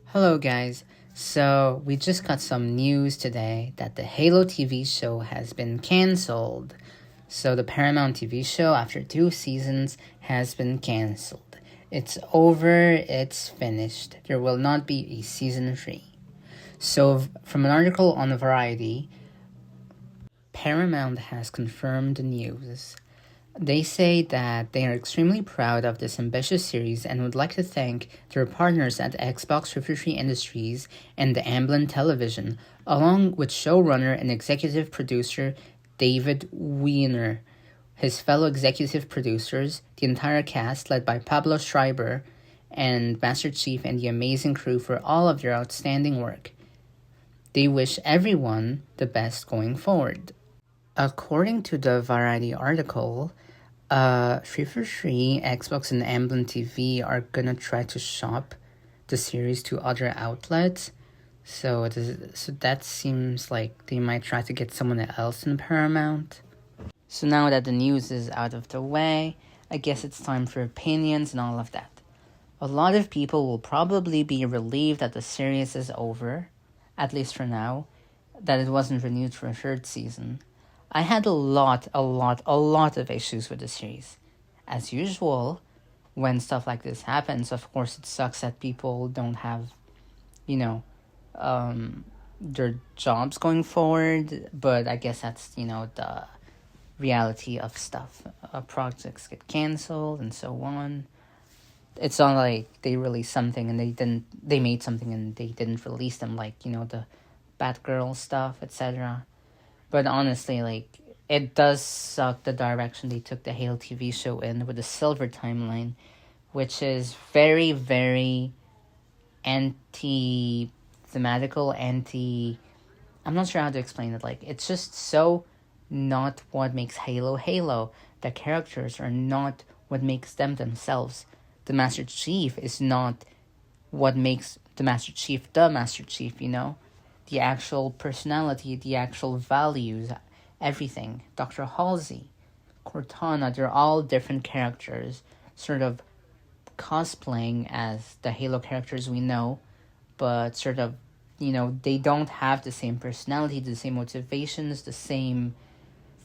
Hello, guys. So, we just got some news today that the Halo TV show has been cancelled. So, the Paramount TV show, after 2 seasons, has been cancelled. It's over, it's finished. There will not be a season 3. So, from an article on Variety, Paramount has confirmed the news. They say that they are extremely proud of this ambitious series and would like to thank their partners at Xbox 53 Industries and the Amblin Television, along with showrunner and executive producer David Wiener, his fellow executive producers, the entire cast led by Pablo Schreiber, and Master Chief and the amazing crew for all of their outstanding work. They wish everyone the best going forward. According to the Variety article, 343, Xbox, and Amblin TV are gonna try to shop the series to other outlets. So that seems like they might try to get someone else in Paramount. So now that the news is out of the way, I guess it's time for opinions and all of that. A lot of people will probably be relieved that the series is over, at least for now, that it wasn't renewed for a third season. I had a lot of issues with the series. As usual, when stuff like this happens, of course, it sucks that people don't have, you know, their jobs going forward. But I guess that's, the reality of stuff. Projects get canceled and so on. It's not like they released something and they made something and they didn't release them, like, the Batgirl stuff, etc. But honestly, it does suck the direction they took the Halo TV show in with the Silver timeline, which is very, very anti-thematical, I'm not sure how to explain it. It's just so not what makes Halo Halo. The characters are not what makes them themselves. The Master Chief is not what makes the Master Chief, the actual personality, the actual values, everything. Dr. Halsey, Cortana, they're all different characters, sort of cosplaying as the Halo characters we know, but sort of, they don't have the same personality, the same motivations, the same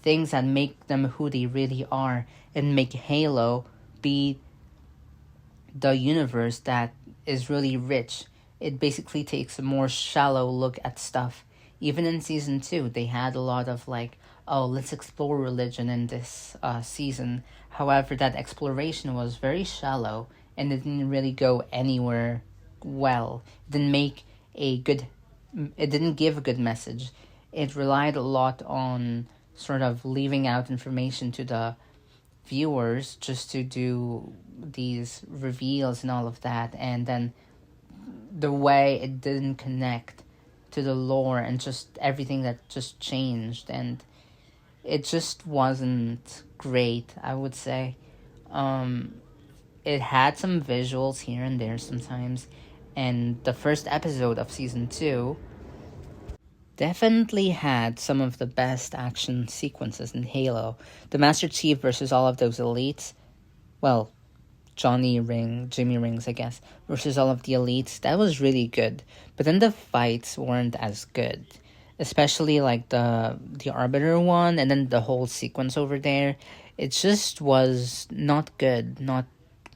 things that make them who they really are, and make Halo be the universe that is really rich. It basically takes a more shallow look at stuff. Even in season 2, they had a lot of let's explore religion in this season. However, that exploration was very shallow and it didn't really go anywhere well. It didn't give a good message. It relied a lot on sort of leaving out information to the viewers just to do these reveals and all of that, and then the way it didn't connect to the lore and just everything that just changed, and it just wasn't great, I would say. It had some visuals here and there sometimes, and the first episode of season 2 definitely had some of the best action sequences in Halo. The Master Chief versus all of those elites, well, Jimmy Rings, I guess, versus all of the elites, that was really good. But then the fights weren't as good. Especially the Arbiter one, and then the whole sequence over there. It just was not good, not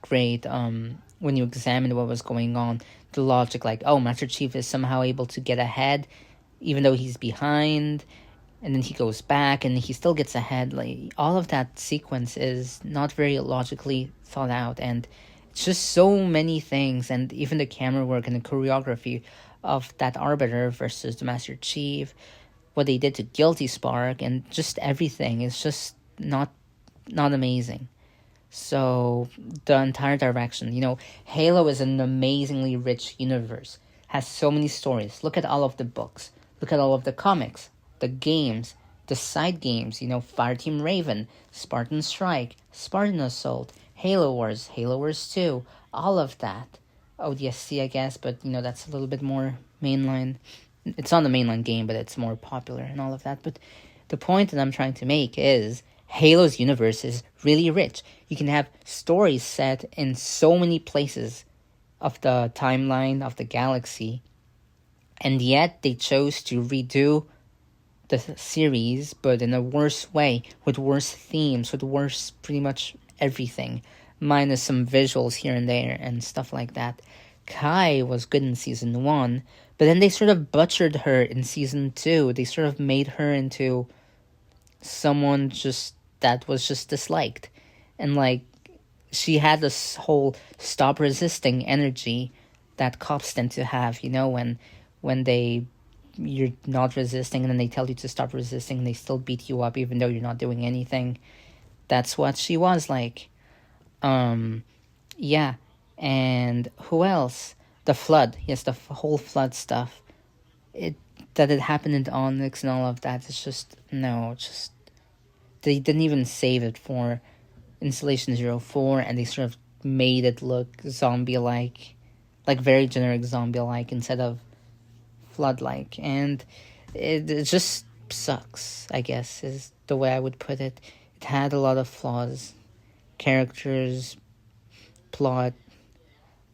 great. When you examined what was going on, the logic, Master Chief is somehow able to get ahead, even though he's behind, and then he goes back and he still gets ahead. All of that sequence is not very logically thought out, and it's just so many things. And even the camera work and the choreography of that Arbiter versus the Master Chief, what they did to Guilty Spark, and just everything is just not amazing. So the entire direction, Halo is an amazingly rich universe, has so many stories. Look at all of the books, look at all of the comics, the games, the side games, Fireteam Raven, Spartan Strike, Spartan Assault, Halo Wars 2, all of that. ODST, I guess, but, that's a little bit more mainline. It's not the mainline game, but it's more popular and all of that. But the point that I'm trying to make is Halo's universe is really rich. You can have stories set in so many places of the timeline of the galaxy, and yet they chose to redo the series, but in a worse way, with worse themes, with worse pretty much everything, minus some visuals here and there and stuff like that. Kai was good in season 1, but then they sort of butchered her in season 2. They sort of made her into someone just that was just disliked. And like, she had this whole stop resisting energy that cops tend to have, when they you're not resisting and then they tell you to stop resisting and they still beat you up even though you're not doing anything. That's what she was like. Yeah. And who else? The flood. Yes, the whole flood stuff. It happened in Onyx and all of that. It's just no, just they didn't even save it for Installation 04, and they sort of made it look zombie-like, like very generic zombie-like instead of flood-like, and it just sucks, I guess, is the way I would put it. It had a lot of flaws. Characters, plot,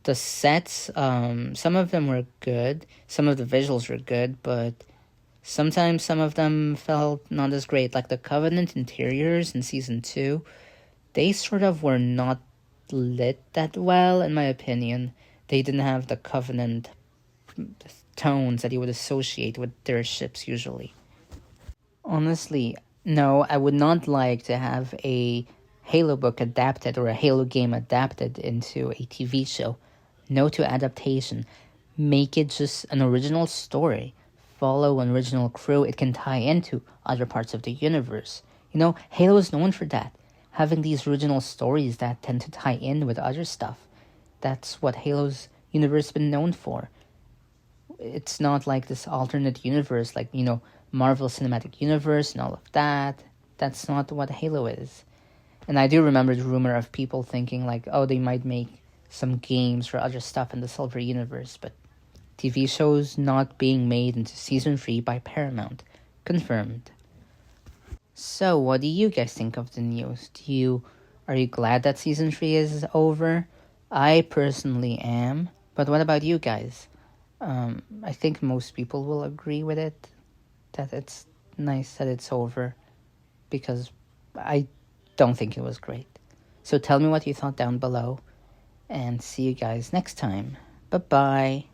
the sets, some of them were good, some of the visuals were good, but sometimes some of them felt not as great, like the Covenant interiors in Season 2. They sort of were not lit that well, in my opinion. They didn't have the Covenant tones that you would associate with their ships usually. Honestly, no, I would not like to have a Halo book adapted or a Halo game adapted into a TV show. No to adaptation. Make it just an original story. Follow an original crew. It can tie into other parts of the universe. Halo is known for that. Having these original stories that tend to tie in with other stuff. That's what Halo's universe has been known for. It's not like this alternate universe, like, Marvel Cinematic Universe and all of that. That's not what Halo is. And I do remember the rumor of people thinking, like, oh, they might make some games or other stuff in the Silver Universe, but TV shows not being made into Season 3 by Paramount. Confirmed. So, what do you guys think of the news? Are you glad that Season 3 is over? I personally am. But what about you guys? I think most people will agree with it, that it's nice that it's over, because I don't think it was great. So tell me what you thought down below, and see you guys next time. Bye-bye.